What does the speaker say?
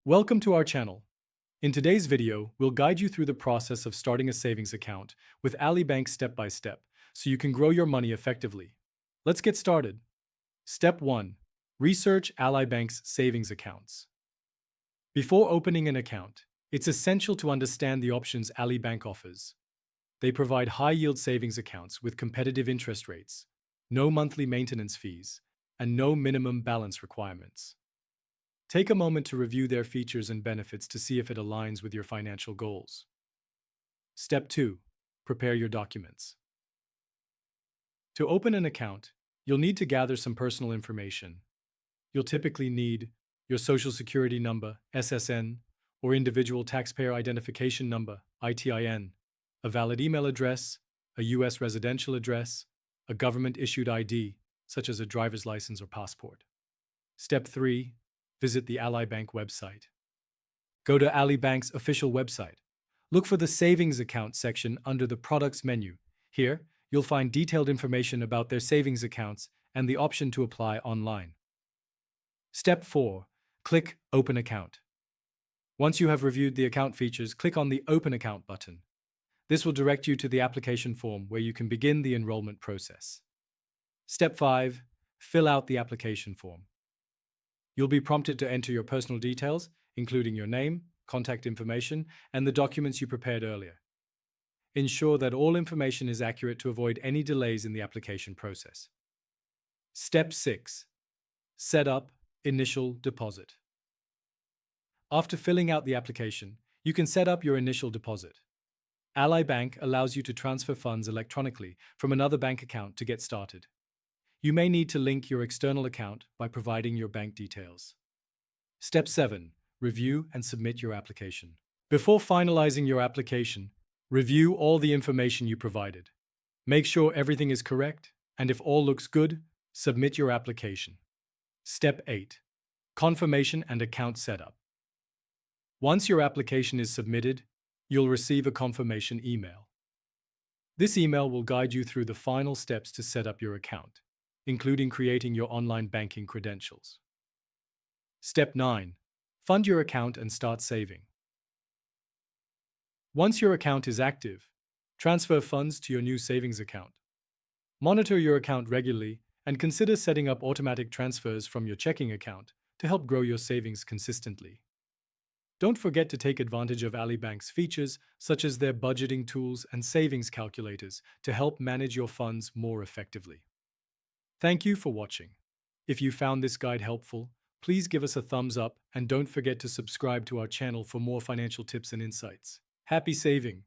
Welcome to our channel. In today's video, we'll guide you through the process of starting a savings account with Ali Bank step by step, so you can grow your money effectively. Let's get started. Step 1. Research Ally Bank's savings accounts. Before opening an account, it's essential to understand the options Ali Bank offers. They provide high-yield savings accounts with competitive interest rates, no monthly maintenance fees, and no minimum balance requirements. Take a moment to review their features and benefits to see if it aligns with your financial goals. Step 2. Prepare your documents. To open an account, you'll need to gather some personal information. You'll typically need your Social Security number, SSN, or Individual Taxpayer Identification Number, ITIN, a valid email address, a U.S. residential address, a government-issued ID, such as a driver's license or passport. Step 3. Visit the Ally Bank website. Go to Ally Bank's official website. Look for the Savings Account section under the Products menu. Here, you'll find detailed information about their savings accounts and the option to apply online. Step 4. Click Open Account. Once you have reviewed the account features, click on the Open Account button. This will direct you to the application form where you can begin the enrollment process. Step 5. Fill out the application form. You'll be prompted to enter your personal details, including your name, contact information, and the documents you prepared earlier. Ensure that all information is accurate to avoid any delays in the application process. Step 6. Set up initial deposit. After filling out the application, you can set up your initial deposit. Ally Bank allows you to transfer funds electronically from another bank account to get started. You may need to link your external account by providing your bank details. Step 7. Review and submit your application. Before finalizing your application, review all the information you provided. Make sure everything is correct, and if all looks good, submit your application. Step 8. Confirmation and account setup. Once your application is submitted, you'll receive a confirmation email. This email will guide you through the final steps to set up your account, including creating your online banking credentials. Step 9. Fund your account and start saving. Once your account is active, transfer funds to your new savings account. Monitor your account regularly and consider setting up automatic transfers from your checking account to help grow your savings consistently. Don't forget to take advantage of Ally Bank's features, such as their budgeting tools and savings calculators, to help manage your funds more effectively. Thank you for watching. If you found this guide helpful, please give us a thumbs up and don't forget to subscribe to our channel for more financial tips and insights. Happy saving!